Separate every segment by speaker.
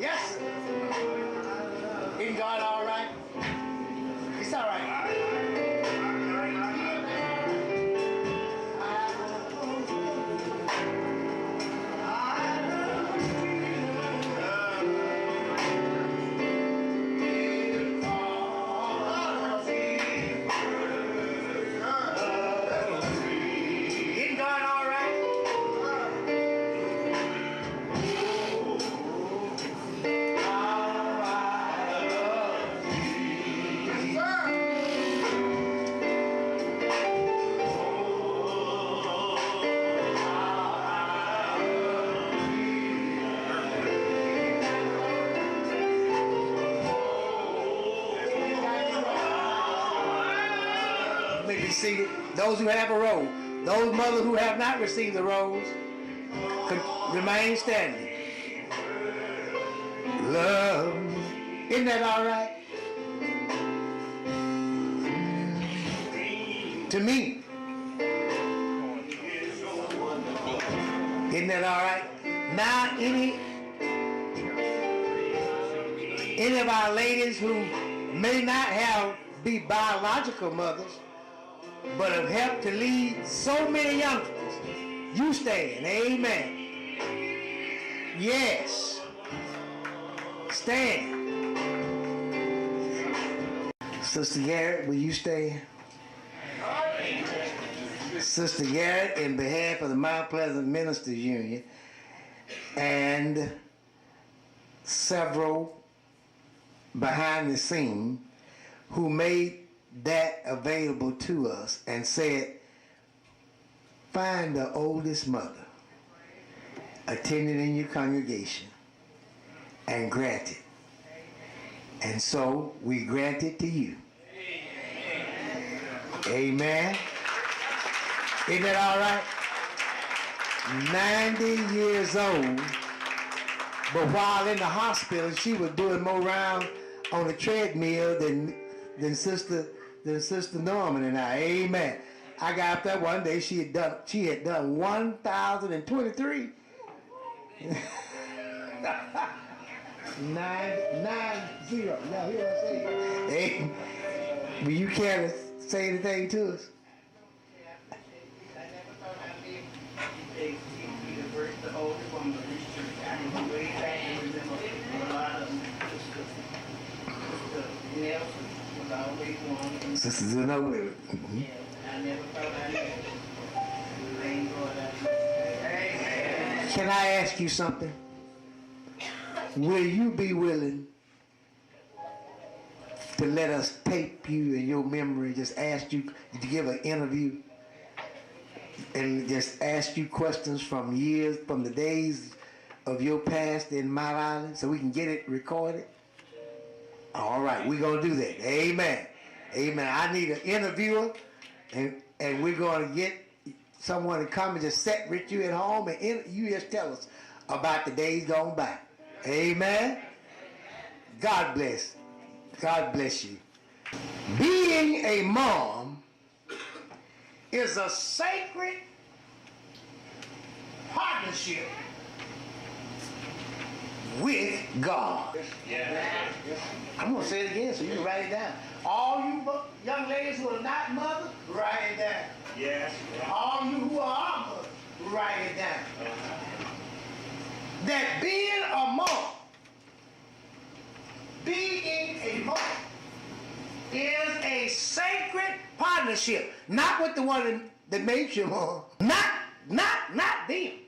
Speaker 1: Yes, sir. Isn't God all right? It's all right. Isn't God all right? Be seated. Those who have a robe, those mothers who have not received the robes, remain standing. Love, isn't that all right? To me, isn't that all right? Now, any of our ladies who may not be biological mothers, but have helped to lead so many youngsters, you stand. Amen. Yes. Stand. Sister Garrett, will you stand? Sister Garrett, in behalf of the Mount Pleasant Ministers Union and several behind the scene who made that available to us and said, find the oldest mother attending in your congregation and grant it. And so we grant it to you. Amen. Isn't that all right? 90 years old, but while in the hospital, she was doing more rounds on the treadmill than Sister Norman and I. Amen. I got up there one day, she had done 1,023. 9-0. Now hear what I say. Hey, will you care to say anything to us?
Speaker 2: I never thought I'd be the first, the oldest one, but this church, I can way back and remember a lot of them. Sister Nelson was always one.
Speaker 1: Sister Zenobia.
Speaker 2: Yeah, I never thought I'd be. Thank God I.
Speaker 1: Can I ask you something? Will you be willing to let us tape you in your memory, just ask you to give an interview and just ask you questions from the days of your past in Mount Island so we can get it recorded? All right, we're going to do that. Amen. Amen. I need an interviewer, and we're going to get someone to come and just sit with you at home and you just tell us about the days gone by. Amen. God bless. God bless you. Being a mom is a sacred partnership with God.
Speaker 2: Yeah.
Speaker 1: I'm going to say it again so you can write it down. All you young ladies who are not mothers, write it down.
Speaker 2: Yes.
Speaker 1: All you who are mothers, write it down. That being a mom is a sacred partnership. Not with the one that makes you mom. Not them.
Speaker 2: Yes.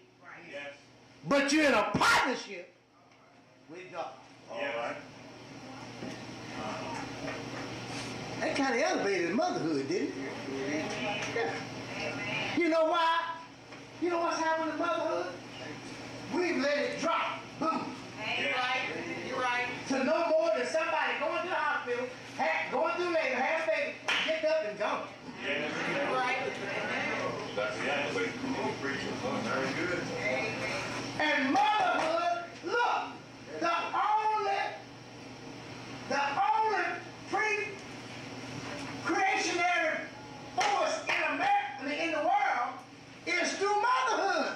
Speaker 1: But you're in a partnership with God.
Speaker 2: Yeah.
Speaker 1: That kind of elevated motherhood, didn't it? Yeah. You know why? You know what's happening in motherhood? We've let it drop. Boom.
Speaker 2: You're right.
Speaker 1: To no more than somebody going to the hospital, going through labor, have a baby, get up and go.
Speaker 2: Yes. You're right. That's very good.
Speaker 1: And motherhood, look, the only pre-creationary force in America, in the world, is through motherhood.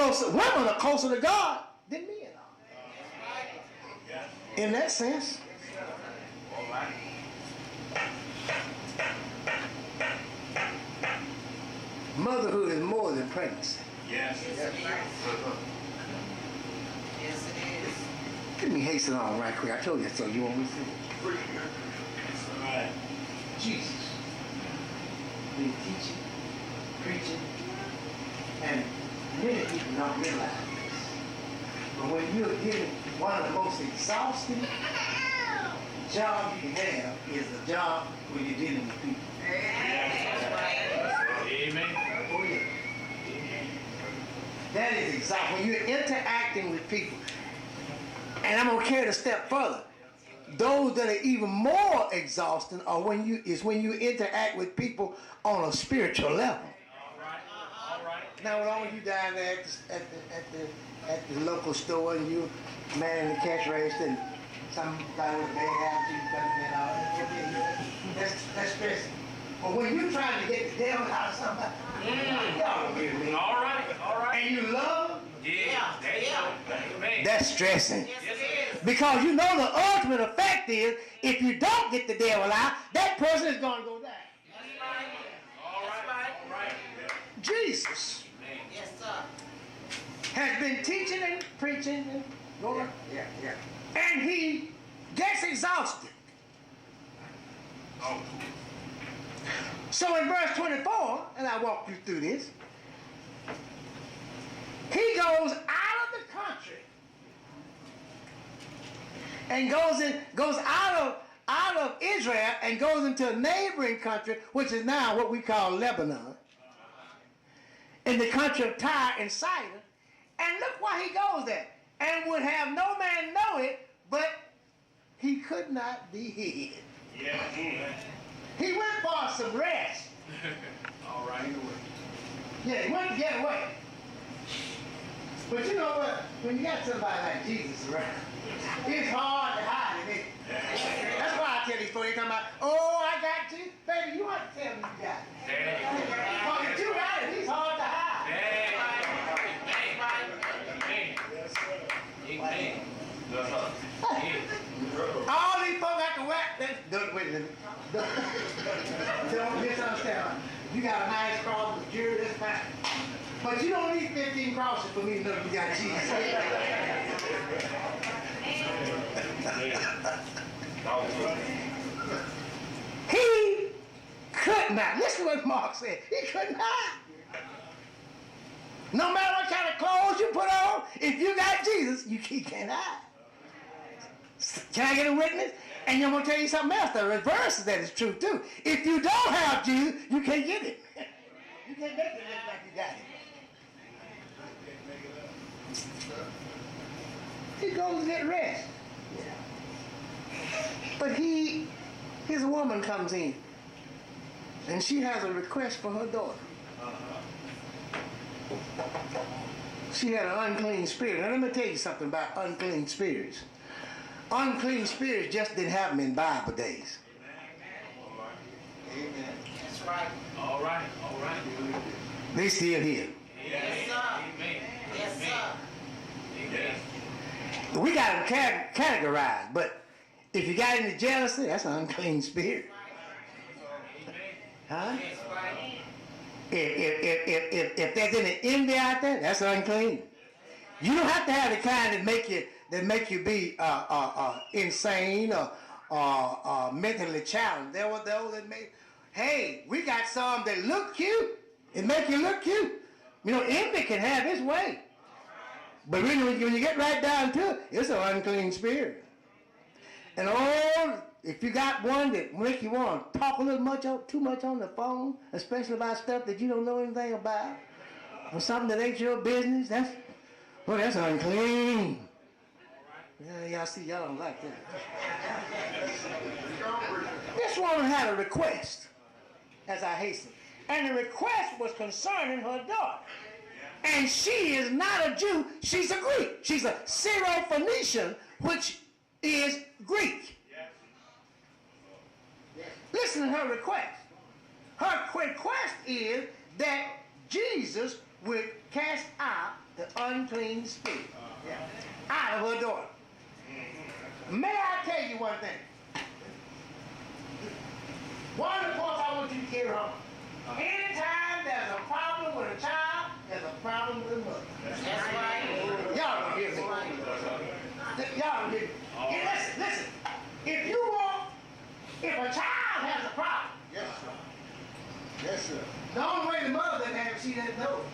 Speaker 1: women are closer to God than men are. In that sense. Motherhood is more than pregnancy.
Speaker 2: Yes.
Speaker 3: Yes, it is.
Speaker 1: Let me hasten on right quick. I told you so. You want me to see?
Speaker 2: Right.
Speaker 1: Jesus been teaching, preaching, and many people don't realize this. But when you're given one of the most exhausting jobs you can have is a job when you're dealing with people.
Speaker 2: Amen.
Speaker 1: Oh yeah. That is exhausting. When you're interacting with people, and I'm gonna carry it a step further. Those that are even more exhausting are when you interact with people on a spiritual level.
Speaker 2: All right.
Speaker 1: Now, with all of you down there at the local store and you man in the cash register and some guy with a bad attitude coming in, all that's stressing. But when you're trying to get the devil out of somebody, y'all don't hear me.
Speaker 2: All right.
Speaker 1: And you love them,
Speaker 2: Amen.
Speaker 1: that's stressing.
Speaker 3: Yes, it is.
Speaker 1: Because you know the ultimate effect is if you don't get the devil out, that person is going to go down.
Speaker 2: All right.
Speaker 1: Jesus
Speaker 3: Yes, sir.
Speaker 1: has been teaching and preaching and going, and he gets exhausted.
Speaker 2: Oh.
Speaker 1: So in verse 24, and I walk you through this, he goes out of the country and goes out of Israel and goes into a neighboring country, which is now what we call Lebanon, in the country of Tyre and Sidon. And look why he goes there. And would have no man know it, but he could not be hid.
Speaker 2: Yeah.
Speaker 1: He went for some rest.
Speaker 2: All right.
Speaker 1: Yeah, he went to get away. But you know what? When you got somebody like Jesus around, it's hard to hide it. That's why I tell these folks, they come out, oh, I got Jesus. Baby, you want to tell me you got it. Because if you got it, he's hard to hide.
Speaker 2: Amen.
Speaker 1: All these folks got to whack. Wait a minute. Don't misunderstand. You got a nice cross with jury, that's fine. But you don't need 15 crosses for me to know you got Jesus. He could not. Listen to what Mark said. He could not. No matter what kind of clothes you put on, if you got Jesus, he can't hide. Can I get a witness? And I'm going to tell you something else. The reverse of that is true too. If you don't have Jesus, you can't get it. You can't make it look like you got it. He goes to get rest. But his woman comes in. And she has a request for her daughter. She had an unclean spirit. Now let me tell you something about unclean spirits. Unclean spirits just didn't happen in Bible days.
Speaker 3: Amen. That's right.
Speaker 2: All right.
Speaker 1: They still here.
Speaker 3: Yes, sir.
Speaker 2: Amen.
Speaker 3: Yes, sir.
Speaker 2: Amen.
Speaker 1: We got them categorized, but if you got any jealousy, that's an unclean spirit. Huh?
Speaker 3: That's right.
Speaker 1: If there's any envy out there, that's unclean. You don't have to have the kind that make you be insane or mentally challenged. There were those that make. Hey, we got some that look cute. It make you look cute. You know, envy can have its way. But really, when you get right down to it, it's an unclean spirit. And if you got one that make you want to talk a little too much on the phone, especially about stuff that you don't know anything about, or something that ain't your business, that's unclean. Yeah, y'all see, y'all don't like that. This woman had a request, as I hasten. And the request was concerning her daughter. And she is not a Jew, she's a Greek. She's a Syro-Phoenician, which is Greek. Listen to her request. Her request is that Jesus would cast out the the unclean spirit out of her daughter. May I tell you one thing? One of the points I want you to carry home. Anytime there's a problem with a child, there's a problem with a mother.
Speaker 3: That's right.
Speaker 1: Y'all don't hear me. Y'all don't hear me. Hey, listen. If a child has a problem,
Speaker 4: Yes, sir. Yes, sir.
Speaker 1: the only way the mother doesn't have it, she doesn't know it.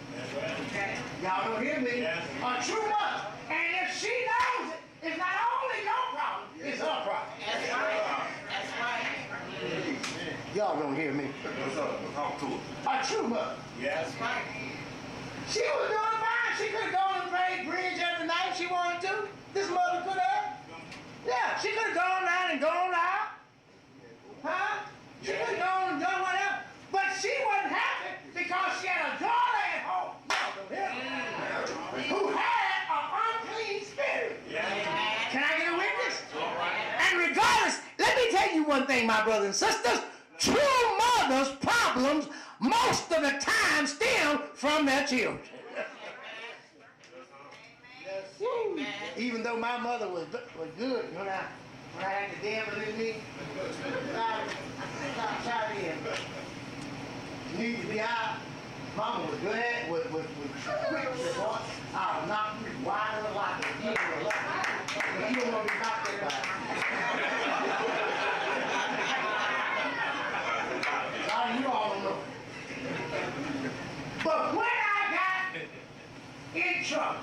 Speaker 1: Y'all don't hear me. A true mother. And if she knows it, it's not only your problem, it's her problem.
Speaker 3: That's right. That's right.
Speaker 1: Y'all don't hear me.
Speaker 4: Talk to her.
Speaker 1: A true mother.
Speaker 4: Yes.
Speaker 3: That's right.
Speaker 1: She was doing fine. She could have gone and played bridge every night if she wanted to. This mother could have. Yeah, she could have gone down and gone out. Huh? She could have gone and done whatever. But she wasn't happy because she had a daughter at home. Y'all don't hear me. Who had an unclean spirit. Can I get a witness? And regardless, let me tell you one thing, my brothers and sisters. True mothers' problems most of the time stem from their children. Woo. Even though my mother was good when I had the devil in me, stop shouting in. You need to be out. Mama was glad with quick report. I'll knock you wide of the locker. You don't want to be knocked out. You all don't know. But when I got in trouble,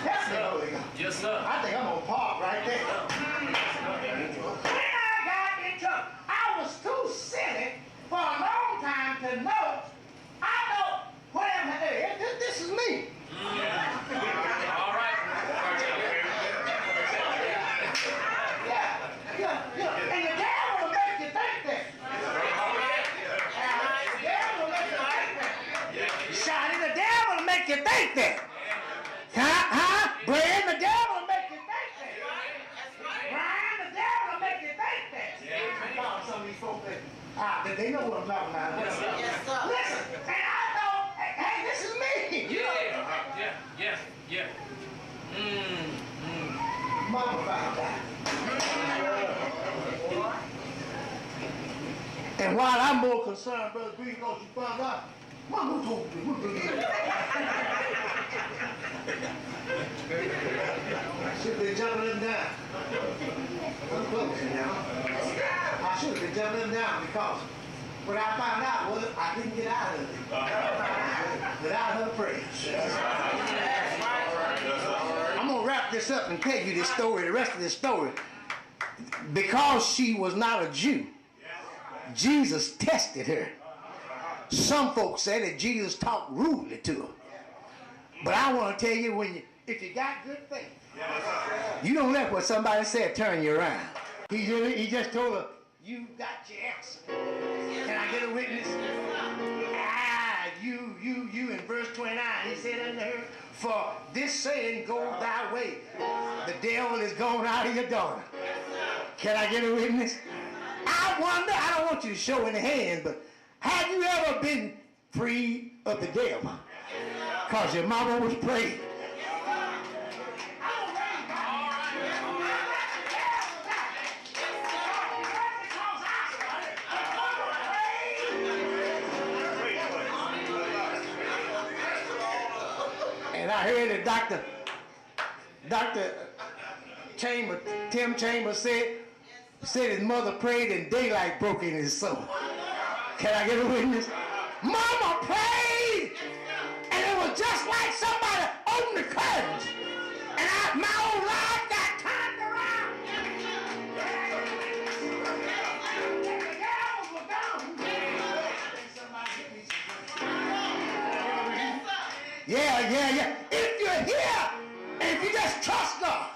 Speaker 1: that's the Holy Ghost.
Speaker 5: Yes, sir.
Speaker 1: I think I'm gonna park right there. When I got in trouble, I was too silly for a long time to know. I know whatever. Hey, this is me.
Speaker 5: All right.
Speaker 1: Yeah. And the devil will make you think that. The devil will make you think that. Shiny, the devil will make you think that. Huh? Brian, the devil will make you think that. Brian, the devil will make you think that. Some of these folks that they know what I'm talking about.
Speaker 3: Yes, sir.
Speaker 1: Listen, and I know, hey, this is me.
Speaker 5: Yeah.
Speaker 1: Mama found out. And while I'm more concerned, Brother Green, because she found out, Mama told me. I should have been jumping them down. I'm close now. I should have been jumping them down because what I found out was I didn't get out of it without her praise. I'm going to wrap this up and tell you this story, the rest of this story. Because she was not a Jew, Jesus tested her. Some folks say that Jesus talked rudely to her. But I want to tell you, if you got good faith, you don't let what somebody said turn you around. He just told her, you got your answer. Can I get a witness? You in verse 29, he said unto her, for this saying go thy way. The devil is gone out of your daughter. Can I get a witness? I wonder, I don't want you to show any hands, but have you ever been free of the devil? Because your mama was praying. And I heard that Dr. Tim Chambers said his mother prayed and daylight broke in his soul. Can I get a witness? Mama prayed, and it was just like somebody opened the curtains, and my old life got turned around. The devils were gone. Yeah. If you're here, and if you just trust God,